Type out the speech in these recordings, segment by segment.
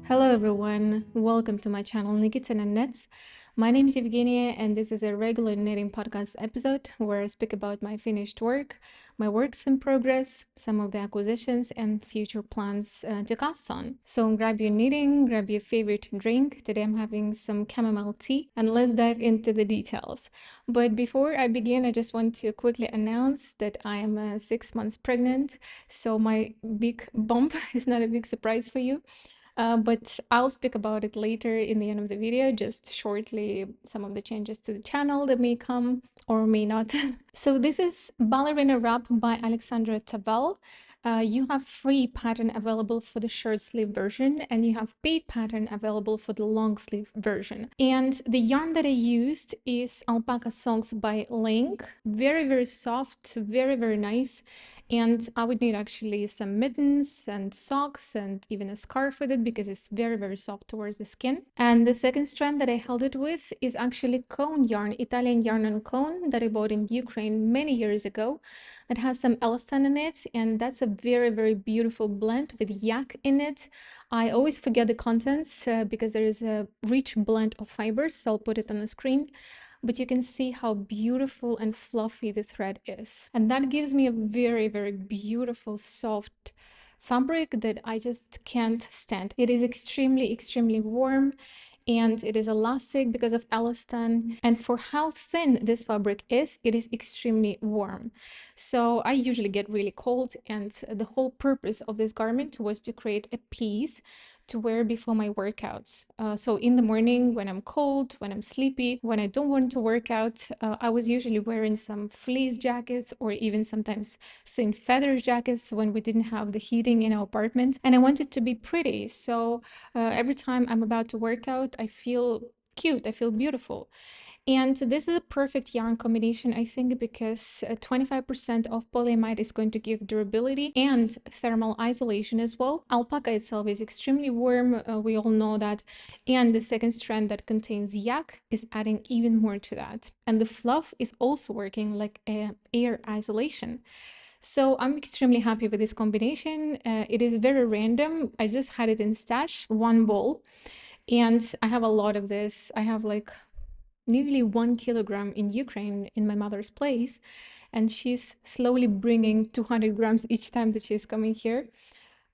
Hello everyone, welcome to my channel Nikitinaknits. My name is Evgeniya and this is a regular knitting podcast episode where I speak about my finished work, my works in progress, some of the acquisitions and future plans to cast on. So grab your knitting, grab your favorite drink. Today I'm having some chamomile tea and let's dive into the details. But before I begin, I just want to quickly announce that I am 6 months pregnant. So my big bump is not a big surprise for you. But I'll speak about it later in the end of the video, just shortly some of the changes to the channel that may come or may not. So this is Ballerina Wrap by Alexandra Tabel. You have free pattern available for the short sleeve version and you have paid pattern available for the long sleeve version. And the yarn that I used is Alpaca Songs by Link. Very, very soft, very, very nice. And I would need actually some mittens and socks and even a scarf with it because it's very, very soft towards the skin. And the second strand that I held it with is actually cone yarn, Italian yarn on cone that I bought in Ukraine many years ago. That has some elastin in it, and that's a very, very beautiful blend with yak in it. I always forget the contents because there is a rich blend of fibers, so I'll put it on the screen. But you can see how beautiful and fluffy the thread is. And that gives me a very, very beautiful, soft fabric that I just can't stand. It is extremely, extremely warm and it is elastic because of elastin. And for how thin this fabric is, it is extremely warm. So I usually get really cold, and the whole purpose of this garment was to create a piece to wear before my workouts. So in the morning when I'm cold, when I'm sleepy, when I don't want to work out, I was usually wearing some fleece jackets or even sometimes thin feather jackets when we didn't have the heating in our apartment. And I wanted to be pretty. So every time I'm about to work out, I feel cute, I feel beautiful. And this is a perfect yarn combination, I think, because 25% of polyamide is going to give durability and thermal isolation as well. Alpaca itself is extremely warm, we all know that. And the second strand that contains yak is adding even more to that. And the fluff is also working like air isolation. So I'm extremely happy with this combination. It is very random. I just had it in stash, one bowl. And I have a lot of this. I have like nearly 1 kilogram in Ukraine in my mother's place, and she's slowly bringing 200 grams each time that she's coming here.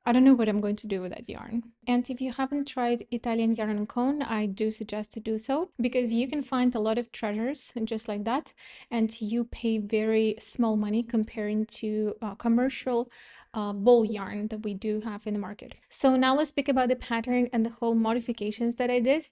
I don't know what I'm going to do with that yarn. And if you haven't tried Italian yarn on cone, I do suggest to do so because you can find a lot of treasures just like that, and you pay very small money comparing to commercial ball yarn that we do have in the market. So now let's speak about the pattern and the whole modifications that I did.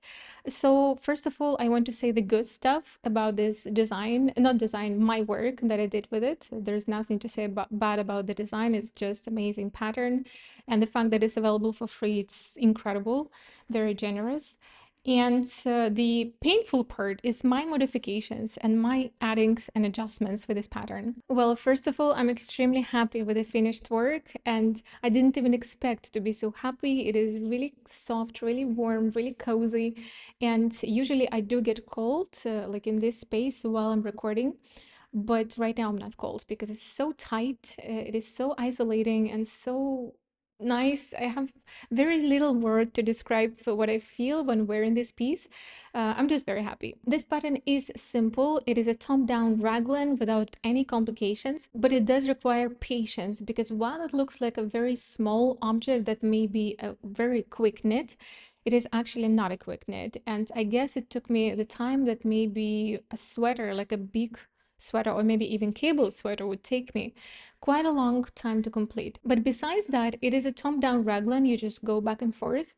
So first of all, I want to say the good stuff about this design, not design, my work that I did with it. There's nothing to say bad about the design. It's just amazing pattern. And the fact that it's available for free, it's incredible, very generous. And the painful part is my modifications and my addings and adjustments with this pattern. Well, first of all, I'm extremely happy with the finished work, and I didn't even expect to be so happy. It is really soft, really warm, really cozy. And usually I do get cold, like in this space while I'm recording. But right now I'm not cold because it's so tight, it is so isolating and so nice. I have very little word to describe for what I feel when wearing this piece. I'm just very happy. This pattern is simple. It is a top-down raglan without any complications, but it does require patience because while it looks like a very small object that may be a very quick knit, it is actually not a quick knit. And I guess it took me the time that maybe a sweater, like a big sweater or maybe even cable sweater would take me quite a long time to complete. But besides that, it is a top-down raglan. You just go back and forth,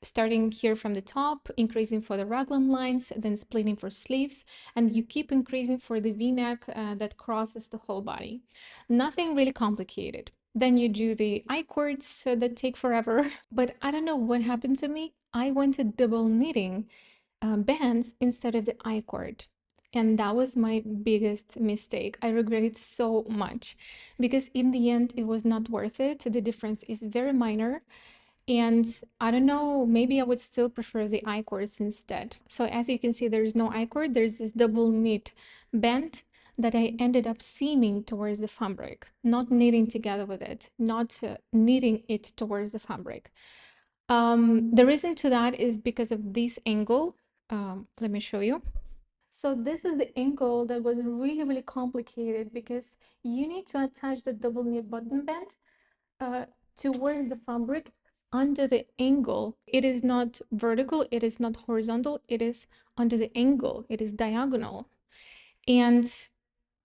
starting here from the top, increasing for the raglan lines, then splitting for sleeves, and you keep increasing for the v-neck that crosses the whole body. Nothing really complicated. Then you do the I-cords that take forever. But I don't know what happened to me. I went to double knitting bands instead of the I-cord. And that was my biggest mistake. I regret it so much because in the end, it was not worth it. The difference is very minor. And I don't know, maybe I would still prefer the I-cords instead. So as you can see, there's no I-cord. There's this double knit band that I ended up seaming towards the fabric, not knitting together with it, not knitting it towards the fabric. The reason to that is because of this angle. Let me show you. So this is the angle that was really, really complicated because you need to attach the double knit button band towards the fabric under the angle. It is not vertical, it is not horizontal, it is under the angle, it is diagonal. And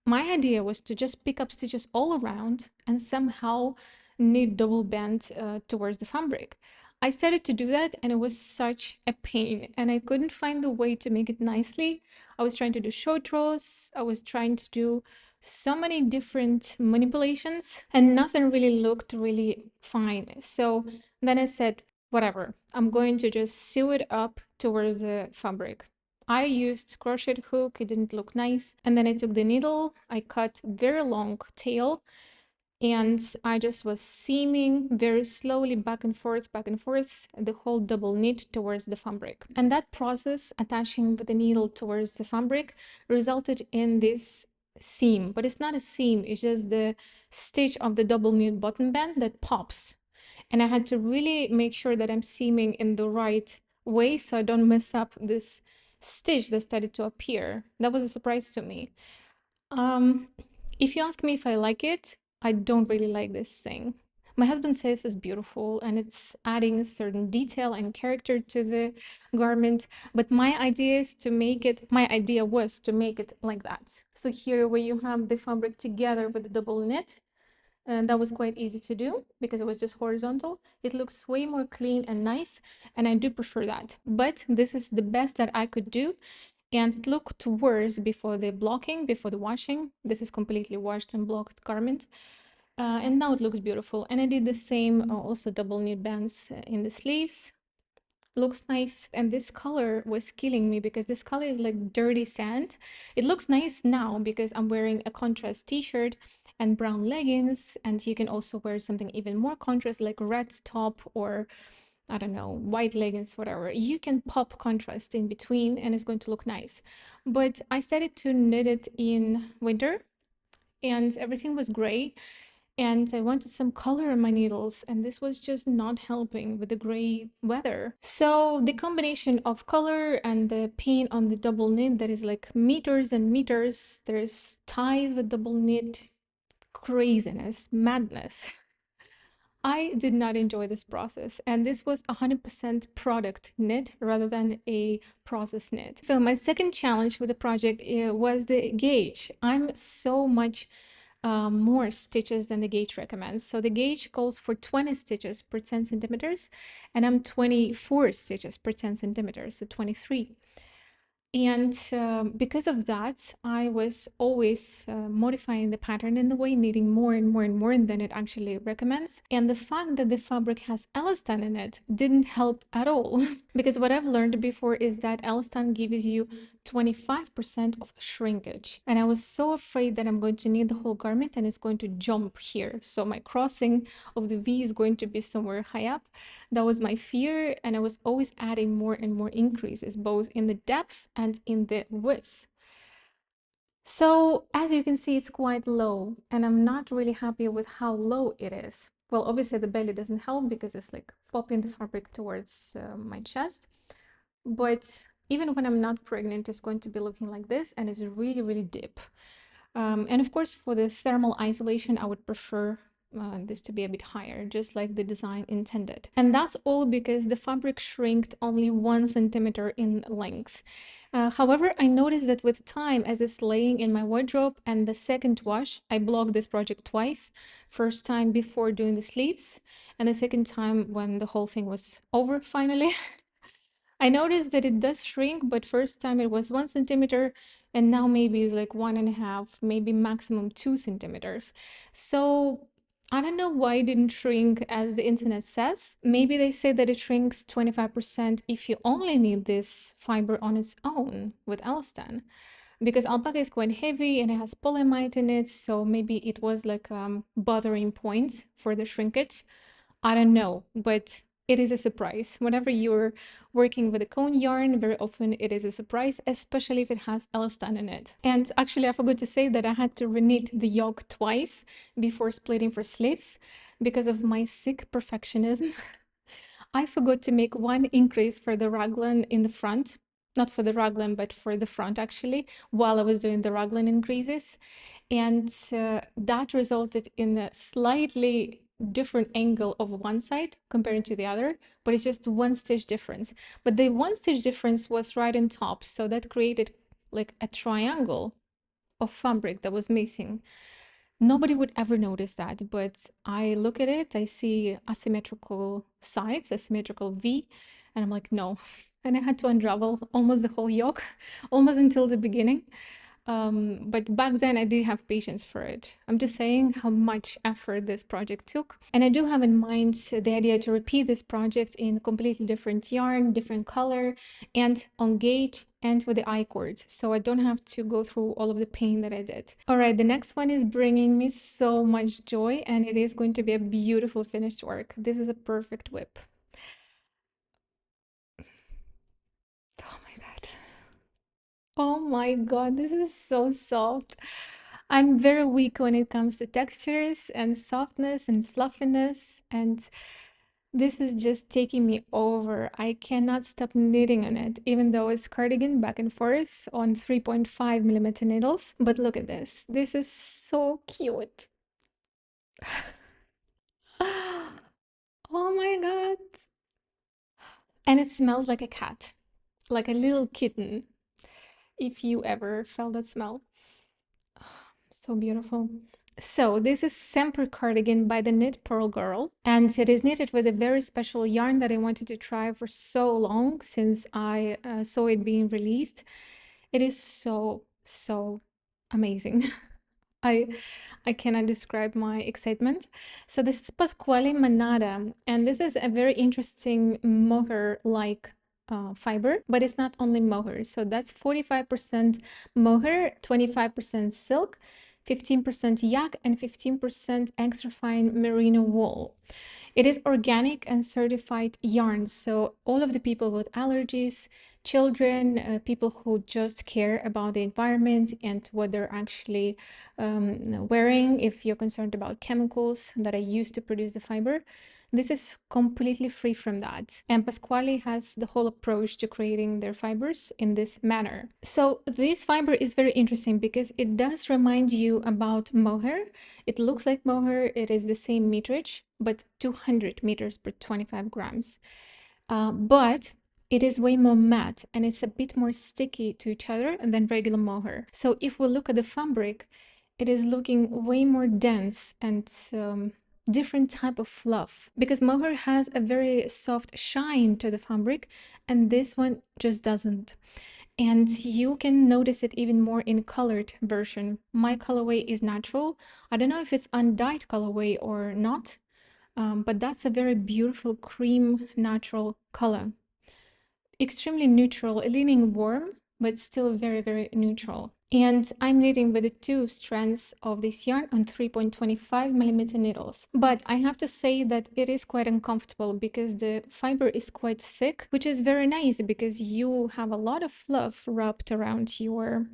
my idea was to just pick up stitches all around and somehow knit double band towards the fabric. I started to do that and it was such a pain and I couldn't find the way to make it nicely. I was trying to do short rows, I was trying to do so many different manipulations and nothing really looked really fine. So then I said, whatever, I'm going to just sew it up towards the fabric. I used crochet hook, it didn't look nice. And then I took the needle, I cut very long tail, and I just was seaming very slowly back and forth, the whole double knit towards the fabric. And that process, attaching with the needle towards the fabric, resulted in this seam, but it's not a seam, it's just the stitch of the double knit button band that pops. And I had to really make sure that I'm seaming in the right way so I don't mess up this stitch that started to appear. That was a surprise to me. If you ask me if I like it, I don't really like this thing. My husband says it's beautiful and it's adding a certain detail and character to the garment, but my idea was to make it like that. So here where you have the fabric together with the double knit, and that was quite easy to do because it was just horizontal. It looks way more clean and nice, and I do prefer that. But this is the best that I could do, and it looked worse before the blocking, before the washing. This is completely washed and blocked garment. And now it looks beautiful. And I did the same, also double knit bands in the sleeves. Looks nice. And this color was killing me because this color is like dirty sand. It looks nice now because I'm wearing a contrast t-shirt and brown leggings, and you can also wear something even more contrast like red top or I don't know, white leggings, whatever. You can pop contrast in between and it's going to look nice. But I started to knit it in winter and everything was gray, and I wanted some color in my needles, and this was just not helping with the gray weather. So the combination of color and the paint on the double knit that is like meters and meters, there's ties with double knit, craziness, madness. I did not enjoy this process, and this was 100% product knit rather than a process knit. So my second challenge with the project was the gauge. I'm so much more stitches than the gauge recommends. So the gauge calls for 20 stitches per 10 centimeters, and I'm 24 stitches per 10 centimeters, so 23. And because of that, I was always modifying the pattern in the way, knitting more and more and more than it actually recommends. And the fact that the fabric has elastan in it didn't help at all. Because what I've learned before is that elastan gives you 25% of shrinkage. And I was so afraid that I'm going to knit the whole garment and it's going to jump here. So my crossing of the V is going to be somewhere high up. That was my fear, and I was always adding more and more increases, both in the depth and in the width. So as you can see, it's quite low, and I'm not really happy with how low it is. Well, obviously the belly doesn't help because it's like popping the fabric towards my chest. But even when I'm not pregnant, it's going to be looking like this, and it's really, really deep. And of course, for the thermal isolation, I would prefer this to be a bit higher, just like the design intended. And that's all because the fabric shrinked only 1 centimeter in length. However, I noticed that with time, as it's laying in my wardrobe and the second wash, I blocked this project twice. First time before doing the sleeves, and the second time when the whole thing was over finally. I noticed that it does shrink, but first time it was 1 centimeter, and now maybe it's like 1.5, maybe maximum 2 centimeters. So I don't know why it didn't shrink as the internet says. Maybe they say that it shrinks 25% if you only need this fiber on its own with elastan. Because alpaca is quite heavy and it has polyamide in it, so maybe it was like bothering point for the shrinkage. I don't know, but it is a surprise. Whenever you're working with a cone yarn, very often it is a surprise, especially if it has elastan in it. And actually, I forgot to say that I had to reknit the yoke twice before splitting for sleeves because of my sick perfectionism. I forgot to make one increase for the raglan in the front, not for the raglan, but for the front actually, while I was doing the raglan increases. And that resulted in a slightly different angle of one side compared to the other, but it's just one stitch difference. But the one stitch difference was right on top, so that created like a triangle of fabric that was missing. Nobody would ever notice that, but I look at it, I see asymmetrical sides, asymmetrical V, and I'm like, no. And I had to unravel almost the whole yoke, almost until the beginning. But back then I didn't have patience for it. I'm just saying how much effort this project took. And I do have in mind the idea to repeat this project in completely different yarn, different color, and on gauge and with the I-cords. So I don't have to go through all of the pain that I did. All right, the next one is bringing me so much joy, and it is going to be a beautiful finished work. This is a perfect whip. Oh my God. Oh my God, this is so soft. I'm very weak when it comes to textures and softness and fluffiness, and this is just taking me over. I cannot stop knitting on it, even though it's cardigan back and forth on 3.5 millimeter needles. But look at this. This is so cute. Oh my God. And it smells like a cat, like a little kitten, if you ever felt that smell. So beautiful. So this is Semper Cardigan by the KnitPurlGirl, and it is knitted with a very special yarn that I wanted to try for so long since I saw it being released. It is so amazing. I I cannot describe my excitement. So this is Pasquale Manada, and this is a very interesting mohair-like fiber, but it's not only mohair. So that's 45% mohair, 25% silk, 15% yak, and 15% extra fine merino wool. It is organic and certified yarn, so all of the people with allergies, children, people who just care about the environment and what they're actually wearing, if you're concerned about chemicals that are used to produce the fiber, this is completely free from that. And Pasquale has the whole approach to creating their fibers in this manner. So this fiber is very interesting because it does remind you about mohair. It looks like mohair, it is the same meterage, but 200 meters per 25 grams. But it is way more matte and it's a bit more sticky to each other than regular mohair. So if we look at the fabric, it is looking way more dense and different type of fluff, because mohair has a very soft shine to the fabric and this one just doesn't. And you can notice it even more in colored version. My colorway is natural. I don't know if it's undyed colorway or not, but that's a very beautiful cream natural color. Extremely neutral, leaning warm, but still very neutral. And I'm knitting with the 2 strands of this yarn on 3.25 millimeter needles. But I have to say that it is quite uncomfortable because the fiber is quite thick, which is very nice because you have a lot of fluff wrapped around your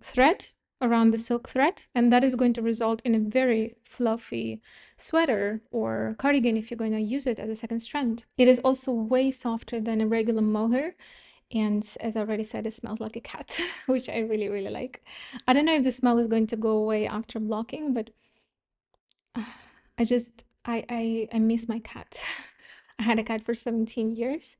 thread, around the silk thread, and that is going to result in a very fluffy sweater or cardigan if you're going to use it as a second strand. It is also way softer than a regular mohair, and as I already said, it smells like a cat, which I really like. I don't know if the smell is going to go away after blocking, but I miss my cat. I had a cat for 17 years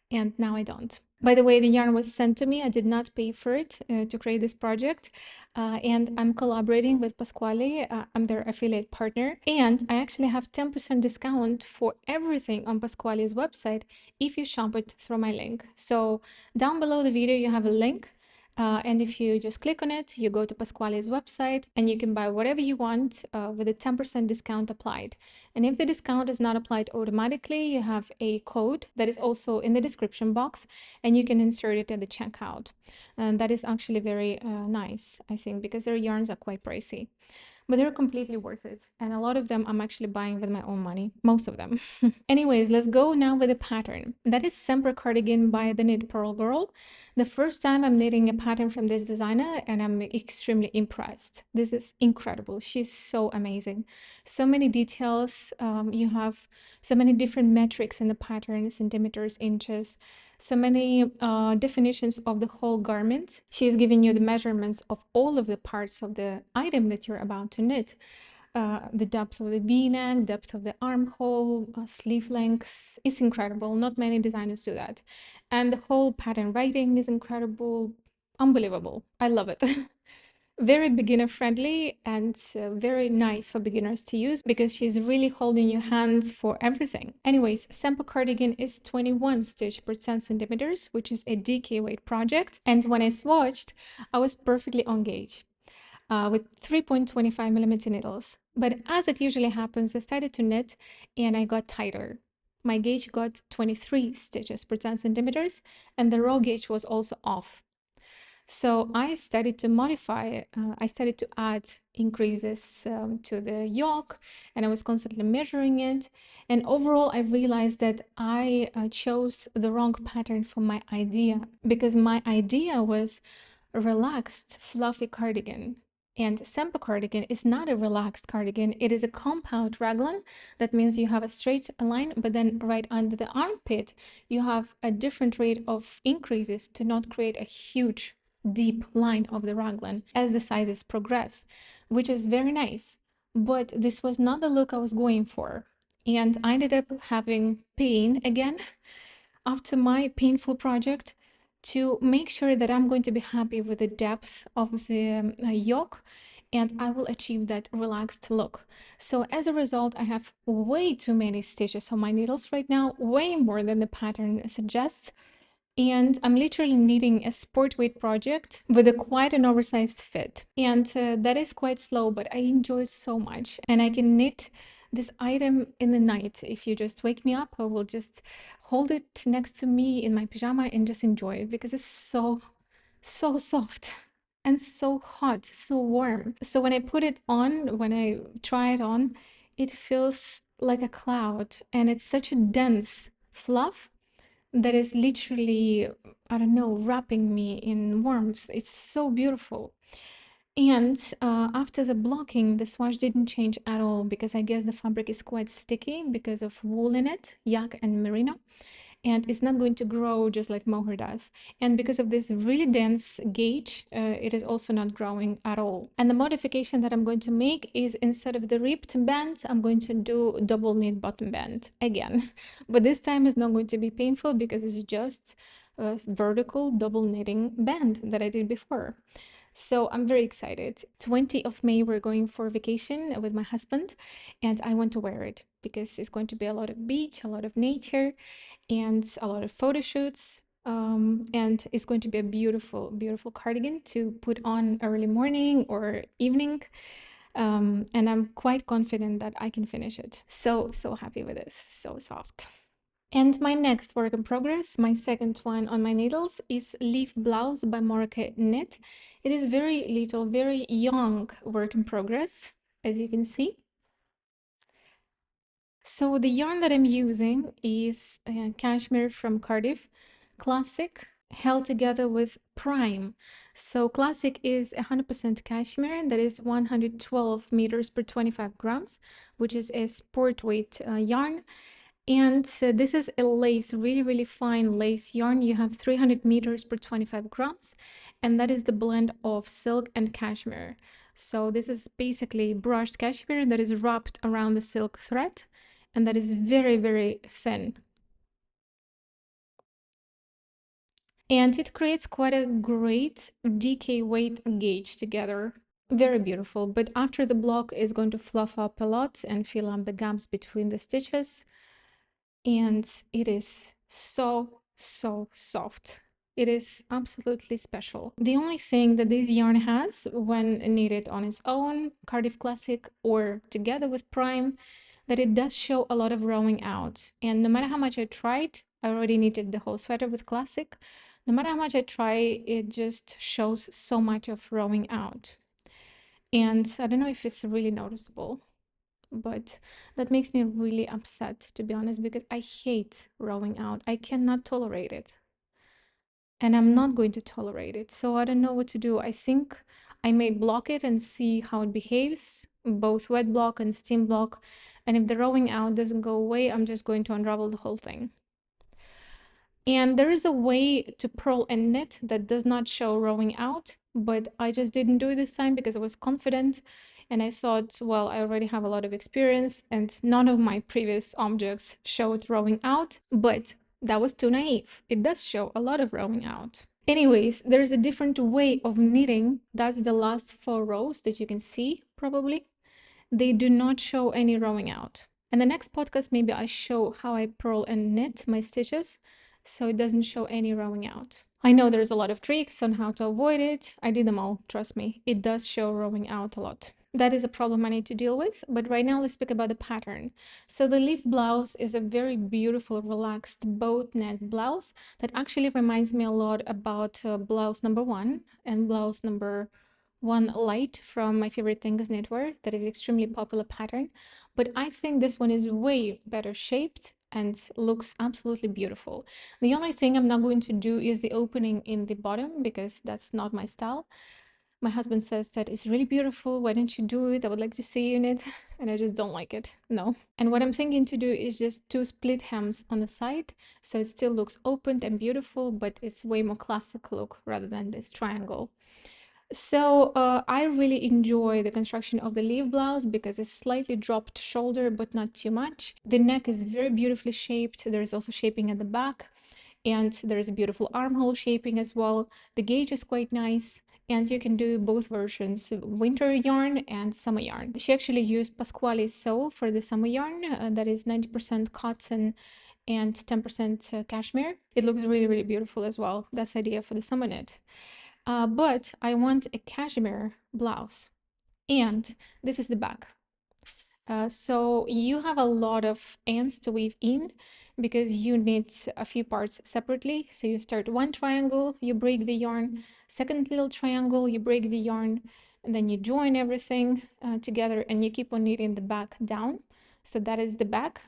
and now I don't. By the way, the yarn was sent to me. I did not pay for it to create this project. And I'm collaborating with Pasquale. I'm their affiliate partner. And I actually have 10% discount for everything on Pasquale's website if you shop it through my link. So down below the video, you have a link. And if you just click on it, you go to Pasquale's website and you can buy whatever you want with a 10% discount applied. And if the discount is not applied automatically, you have a code that is also in the description box and you can insert it at the checkout. And that is actually very nice, I think, because their yarns are quite pricey. but they're completely worth it. And a lot of them I'm actually buying with my own money, most of them. Anyways, let's go now with the pattern. That is Semper Cardigan by the KnitPurlGirl. The first time I'm knitting a pattern from this designer, and I'm extremely impressed. This is incredible. She's so amazing. So many details. You have so many different metrics in the pattern, centimeters, inches, so many definitions of the whole garment. She's giving you the measurements of all of the parts of the item that you're about to knit. The depth of the v-neck, depth of the armhole, sleeve length. It's incredible. Not many designers do that. And the whole pattern writing is incredible. Unbelievable. I love it. Very beginner friendly and very nice for beginners to use because she's really holding your hands for everything. Anyways, Semper Cardigan is 21 stitch per 10 centimeters, which is a DK weight project. And when I swatched, I was perfectly on gauge. With 3.25 millimeter needles. But as it usually happens, I started to knit and I got tighter. My gauge got 23 stitches per 10 centimeters and the raw gauge was also off. So I started to modify, I started to add increases to the yoke, and I was constantly measuring it. And overall, I realized that I chose the wrong pattern for my idea, because my idea was a relaxed, fluffy cardigan. And Semper Cardigan is not a relaxed cardigan. It is a compound raglan. That means you have a straight line, but then right under the armpit, you have a different rate of increases to not create a huge deep line of the raglan as the sizes progress, which is very nice. But this was not the look I was going for. And I ended up having pain again after my painful project to make sure that I'm going to be happy with the depth of the yoke and I will achieve that relaxed look. So as a result, I have way too many stitches on my needles right now, way more than the pattern suggests. And I'm literally knitting a sport weight project with a quite an oversized fit. And that is quite slow, but I enjoy it so much. And I can knit this item in the night. If you just wake me up, I will just hold it next to me in my pajama and just enjoy it because it's so soft and so hot, so warm. So when I put it on, when I try it on, it feels like a cloud and it's such a dense fluff that is literally, I don't know, wrapping me in warmth. It's so beautiful. And after the blocking, the swatch didn't change at all because I guess the fabric is quite sticky because of wool in it, yak and merino. And it's not going to grow just like mohair does. And because of this really dense gauge, it is also not growing at all. And the modification that I'm going to make is instead of the ripped band, I'm going to do double knit bottom band again. But this time it's not going to be painful because it's just a vertical double knitting band that I did before. So I'm very excited. 20th of May, we're going for vacation with my husband, and I want to wear it because it's going to be a lot of beach, a lot of nature, and a lot of photo shoots. And it's going to be a beautiful, beautiful cardigan to put on early morning or evening. And I'm quite confident that I can finish it. So happy with this. So soft. And my next work in progress, my second one on my needles, is Liv Blouse by MorecaKnit. It is very little, very young work in progress, as you can see. So the yarn that I'm using is Cashmere from Cardiff, Classic, held together with Prime. So Classic is 100% cashmere, that is 112 meters per 25 grams, which is a sport weight yarn. And this is a lace, really, really fine lace yarn. You have 300 meters per 25 grams, and that is the blend of silk and cashmere. So this is basically brushed cashmere that is wrapped around the silk thread, and that is very, very thin. And it creates quite a great DK weight gauge together. Very beautiful, but after the block is going to fluff up a lot and fill up the gaps between the stitches. And it is so soft. It is absolutely special. The only thing that this yarn has when knitted on its own, Cardiff Classic, or together with Prime, that it does show a lot of rowing out. And no matter how much I tried, I already knitted the whole sweater with Classic. No matter how much I try, it just shows so much of rowing out. And I don't know if it's really noticeable, but that makes me really upset, to be honest, because I hate rowing out. I cannot tolerate it. And I'm not going to tolerate it. So I don't know what to do. I think I may block it and see how it behaves, both wet block and steam block. And if the rowing out doesn't go away, I'm just going to unravel the whole thing. And there is a way to purl and knit that does not show rowing out, but I just didn't do it this time because I was confident and I thought, well, I already have a lot of experience and none of my previous objects showed rowing out, but that was too naive. It does show a lot of rowing out. Anyways, there's a different way of knitting. That's the last 4 rows that you can see, probably. They do not show any rowing out. In the next podcast, maybe I show how I purl and knit my stitches so it doesn't show any rowing out. I know there's a lot of tricks on how to avoid it. I did them all, trust me. It does show rowing out a lot. That is a problem I need to deal with, but right now let's speak about the pattern. So the Liv Blouse is a very beautiful, relaxed boat neck blouse that actually reminds me a lot about blouse number 1 and blouse number 1 light from My Favorite Things knitwear. That is extremely popular pattern, but I think this one is way better shaped and looks absolutely beautiful. The only thing I'm not going to do is the opening in the bottom because that's not my style. My husband says that it's really beautiful. Why don't you do it? I would like to see you in it. And I just don't like it. No. And what I'm thinking to do is just 2 split hems on the side. So it still looks opened and beautiful, but it's way more classic look rather than this triangle. So I really enjoy the construction of the Liv blouse because it's slightly dropped shoulder, but not too much. The neck is very beautifully shaped. There's also shaping at the back. And there's a beautiful armhole shaping as well. The gauge is quite nice. And you can do both versions, winter yarn and summer yarn. She actually used Pasquale sew for the summer yarn. That is 90% cotton and 10% cashmere. It looks really, really beautiful as well. That's the idea for the summer knit. But I want a cashmere blouse. And this is the back. So you have a lot of ends to weave in because you knit a few parts separately. So you start one triangle, you break the yarn, second little triangle, you break the yarn, and then you join everything together and you keep on knitting the back down. So that is the back.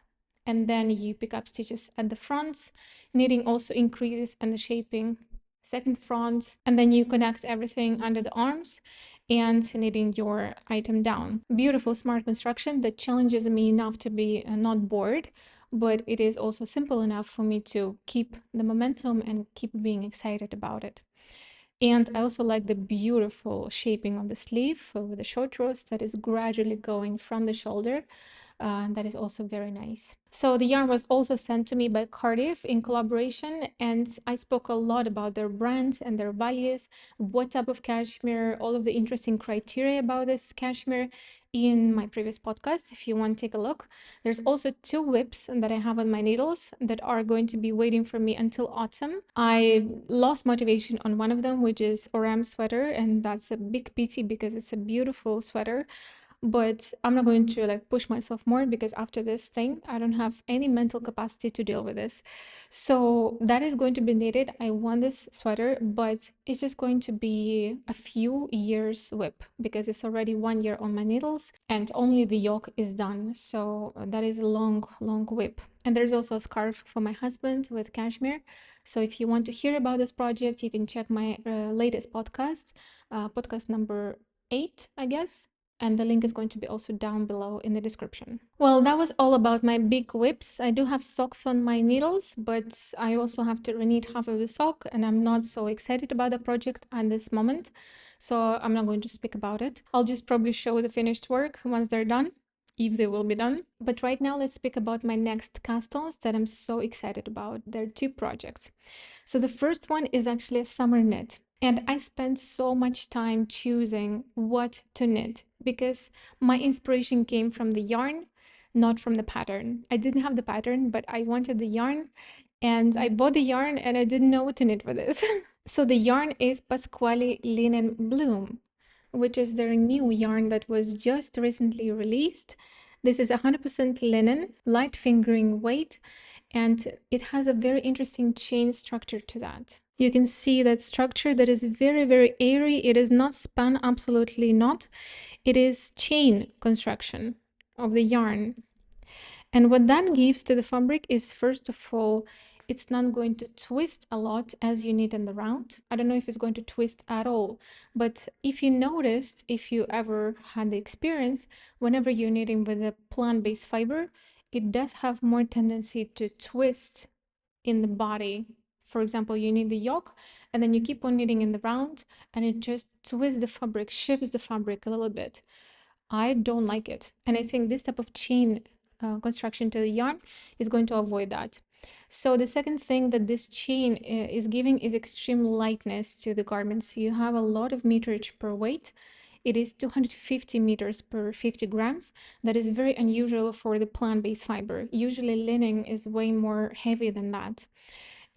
And then you pick up stitches at the fronts. Knitting also increases and the shaping. Second front, and then you connect everything under the arms and knitting your item down. Beautiful, smart construction that challenges me enough to be not bored, but it is also simple enough for me to keep the momentum and keep being excited about it. And I also like the beautiful shaping of the sleeve with the short rows that is gradually going from the shoulder. That is also very nice. So the yarn was also sent to me by Cardiff in collaboration, and I spoke a lot about their brand and their values, what type of cashmere, all of the interesting criteria about this cashmere in my previous podcast. If you want to take a look, there's also 2 WIPs that I have on my needles that are going to be waiting for me until autumn. I lost motivation on one of them, which is Oram sweater, and that's a big pity because it's a beautiful sweater. But I'm not going to like push myself more because after this thing, I don't have any mental capacity to deal with this. So that is going to be knitted. I want this sweater, but it's just going to be a few years WIP because it's already 1 year on my needles and only the yoke is done. So that is a long, long WIP. And there's also a scarf for my husband with cashmere. So if you want to hear about this project, you can check my latest podcast, podcast number 8, I guess. And the link is going to be also down below in the description. Well, that was all about my big WIPs. I do have socks on my needles, but I also have to reknit half of the sock, and I'm not so excited about the project at this moment, so I'm not going to speak about it. I'll just probably show the finished work once they're done, if they will be done. But right now, let's speak about my next cast-ons that I'm so excited about. There are 2 projects. So the first one is actually a summer knit. And I spent so much time choosing what to knit because my inspiration came from the yarn, not from the pattern. I didn't have the pattern, but I wanted the yarn and I bought the yarn and I didn't know what to knit for this. So the yarn is Pasquale Linen Bloom, which is their new yarn that was just recently released. This is 100% linen, light fingering weight, and it has a very interesting chain structure to that. You can see that structure that is very, very airy. It is not spun, absolutely not. It is chain construction of the yarn. And what that gives to the fabric is, first of all, it's not going to twist a lot as you knit in the round. I don't know if it's going to twist at all, but if you noticed, if you ever had the experience, whenever you're knitting with a plant-based fiber, it does have more tendency to twist in the body. For example, you knit the yoke and then you keep on knitting in the round and it just twists the fabric, shifts the fabric a little bit. I don't like it. And I think this type of chain construction to the yarn is going to avoid that. So the second thing that this chain is giving is extreme lightness to the garment. So you have a lot of meterage per weight. It is 250 meters per 50 grams. That is very unusual for the plant-based fiber. Usually linen is way more heavy than that.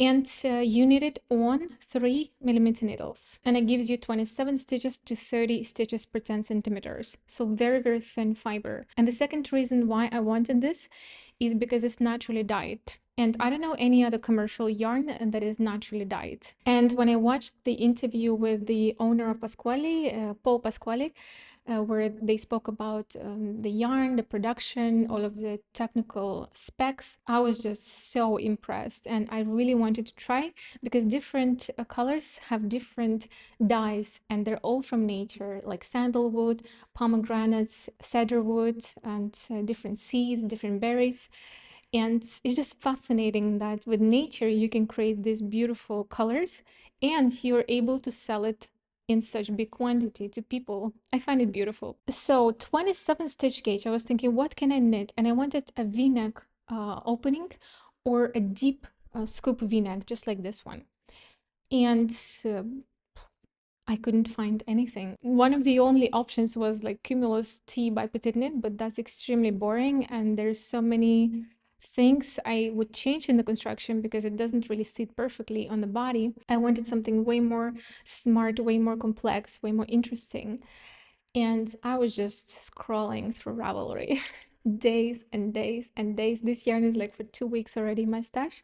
And you knit it on 3mm needles, and it gives you 27 stitches to 30 stitches per 10 centimeters. So very, very thin fiber. And the second reason why I wanted this is because it's naturally dyed. And I don't know any other commercial yarn that is naturally dyed. And when I watched the interview with the owner of Pasquale, Paul Pasquale, where they spoke about the yarn, the production, all of the technical specs, I was just so impressed. And I really wanted to try because different colors have different dyes and they're all from nature, like sandalwood, pomegranates, cedarwood, and different seeds, different berries. And it's just fascinating that with nature, you can create these beautiful colors and you're able to sell it in such big quantity to people. I find it beautiful. So 27 stitch gauge, I was thinking, what can I knit? And I wanted a v-neck opening or a deep scoop v-neck, just like this one. And I couldn't find anything. One of the only options was like Cumulus T by PetiteKnit, but that's extremely boring and there's so many things I would change in the construction because it doesn't really sit perfectly on the body. I wanted something way more smart, way more complex, way more interesting. And I was just scrolling through Ravelry days and days and days. This yarn is like for 2 weeks already in my stash.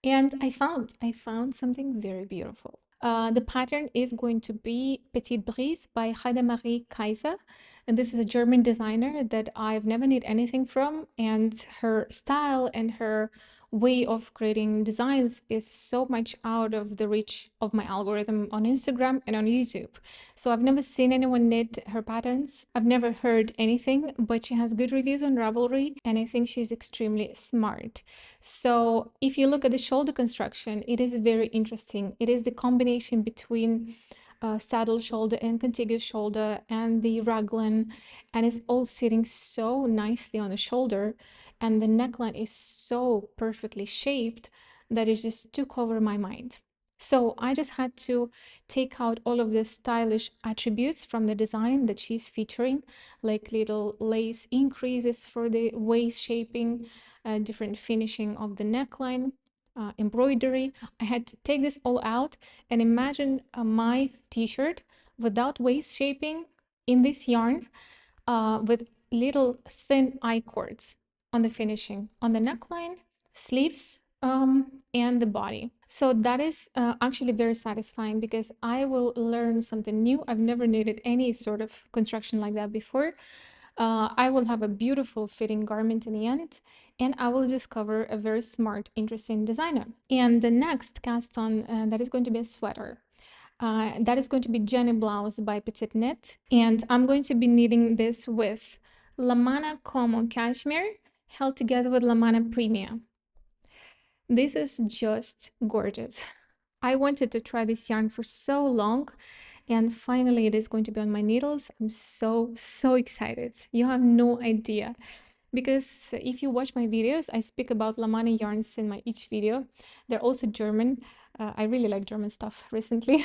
And I found something very beautiful. The pattern is going to be Petite Brise by Heidemarie Kaiser. And this is a German designer that I've never knit anything from. And her style and her way of creating designs is so much out of the reach of my algorithm on Instagram and on YouTube. So I've never seen anyone knit her patterns. I've never heard anything, but she has good reviews on Ravelry and I think she's extremely smart. So if you look at the shoulder construction, it is very interesting. It is the combination between saddle shoulder and contiguous shoulder and the raglan, and it's all sitting so nicely on the shoulder, and the neckline is so perfectly shaped that it just took over my mind. So I just had to take out all of the stylish attributes from the design that she's featuring, like little lace increases for the waist shaping, different finishing of the neckline, embroidery. I had to take this all out and imagine my t-shirt without waist shaping in this yarn, with little thin I-cords on the finishing, on the neckline, sleeves, and the body. So that is actually very satisfying because I will learn something new. I've never knitted any sort of construction like that before. I will have a beautiful fitting garment in the end, and I will discover a very smart, interesting designer. And the next cast on, that is going to be a sweater. That is going to be Liv Blouse by PetiteKnit, and I'm going to be knitting this with LAMANA Common Cashmere held together with LAMANA Premium. This is just gorgeous. I wanted to try this yarn for so long, and finally it is going to be on my needles. I'm so excited. You have no idea. Because if you watch my videos, I speak about LAMANA yarns in my each video. They're also German. I really like German stuff recently.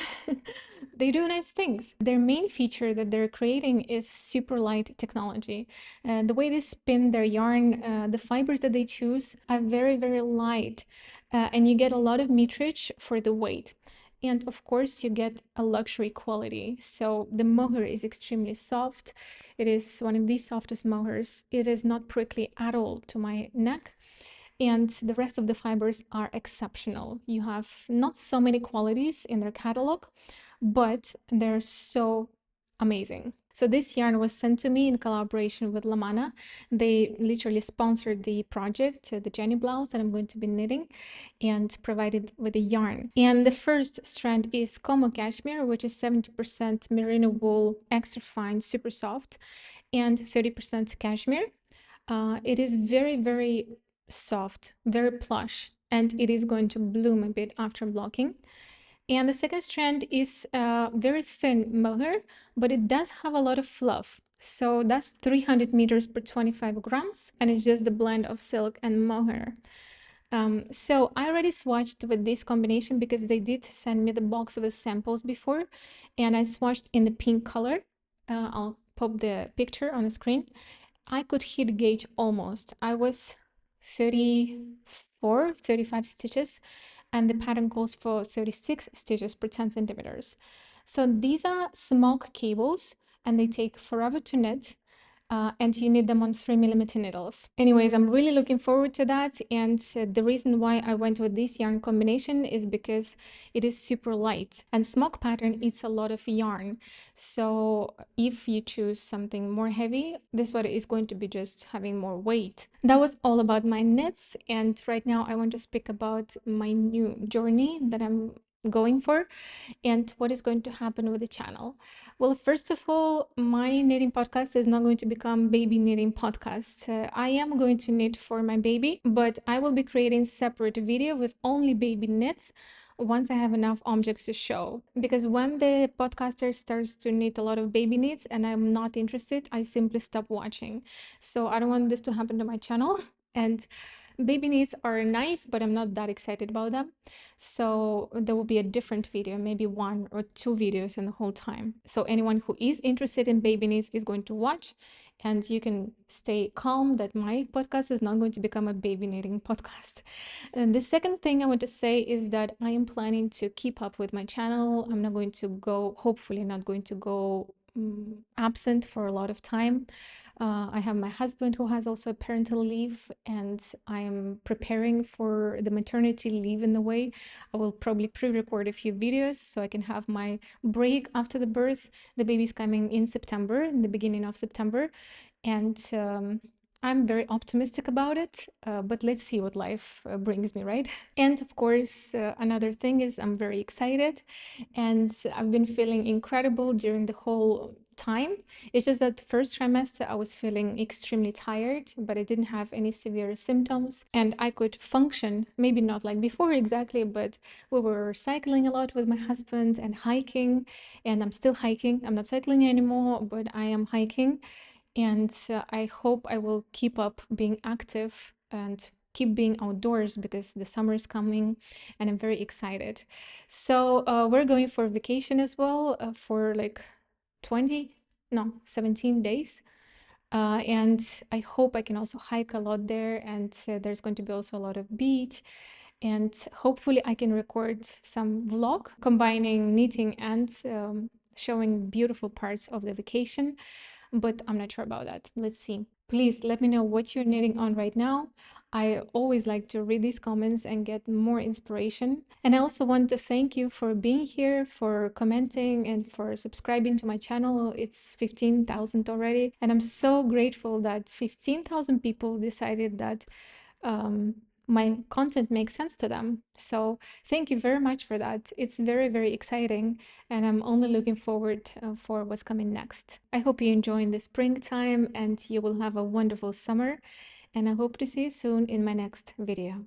They do nice things. Their main feature that they're creating is super light technology. The way they spin their yarn, the fibers that they choose are very, very light. And you get a lot of meterage for the weight. And of course, you get a luxury quality. So the mohair is extremely soft. It is one of the softest mohairs. It is not prickly at all to my neck. and the rest of the fibers are exceptional. You have not so many qualities in their catalog, but they're so amazing. So this yarn was sent to me in collaboration with LAMANA. They literally sponsored the project, the Jenny blouse that I'm going to be knitting, and provided with the yarn. And the first strand is Como Cashmere, which is 70% merino wool, extra fine, super soft, and 30% cashmere. It is very, very soft, very plush, and it is going to bloom a bit after blocking. And the second strand is very thin mohair, but it does have a lot of fluff. So that's 300 meters per 25 grams, and it's just a blend of silk and mohair. So I already swatched with this combination because they did send me the box with samples before, and I swatched in the pink color. I'll pop the picture on the screen. I could heat gauge almost. I was 34, 35 stitches, and the pattern calls for 36 stitches per 10 centimeters. So these are smock cables, and they take forever to knit. And you knit them on 3mm needles. Anyways, I'm really looking forward to that, and the reason why I went with this yarn combination is because it is super light, and smock pattern eats a lot of yarn. So if you choose something more heavy, this one is going to be just having more weight. That was all about my knits, and right now I want to speak about my new journey that I'm going for and what is going to happen with the channel. Well, first of all, my knitting podcast is not going to become baby knitting podcast. I am going to knit for my baby, but I will be creating separate video with only baby knits once I have enough objects to show. Because when the podcaster starts to knit a lot of baby knits and I'm not interested, I simply stop watching. So I don't want this to happen to my channel. And baby knits are nice, but I'm not that excited about them. So there will be a different video, maybe 1 or 2 videos in the whole time. So anyone who is interested in baby knits is going to watch, and you can stay calm that my podcast is not going to become a baby knitting podcast. And the second thing I want to say is that I am planning to keep up with my channel. I'm not going to go, hopefully not going to go absent for a lot of time. I have my husband who has also parental leave, and I am preparing for the maternity leave in the way. I will probably pre-record a few videos so I can have my break after the birth. The baby's coming in September, in the beginning of September, and I'm very optimistic about it, but let's see what life brings me, right? And of course, another thing is I'm very excited, and I've been feeling incredible during the whole time. It's just that first trimester I was feeling extremely tired, but I didn't have any severe symptoms, and I could function, maybe not like before exactly, but we were cycling a lot with my husband and hiking, and I'm still hiking. I'm not cycling anymore, but I am hiking, and I hope I will keep up being active and keep being outdoors because the summer is coming and I'm very excited. So we're going for vacation as well for like 17 days. And I hope I can also hike a lot there, and there's going to be also a lot of beach, and hopefully I can record some vlog combining knitting and showing beautiful parts of the vacation, but I'm not sure about that. Let's see. Please let me know what you're knitting on right now. I always like to read these comments and get more inspiration. And I also want to thank you for being here, for commenting, and for subscribing to my channel. It's 15,000 already. And I'm so grateful that 15,000 people decided that my content makes sense to them. So thank you very much for that. It's very, very exciting, and I'm only looking forward for what's coming next. I hope you enjoy the springtime and you will have a wonderful summer, and I hope to see you soon in my next video.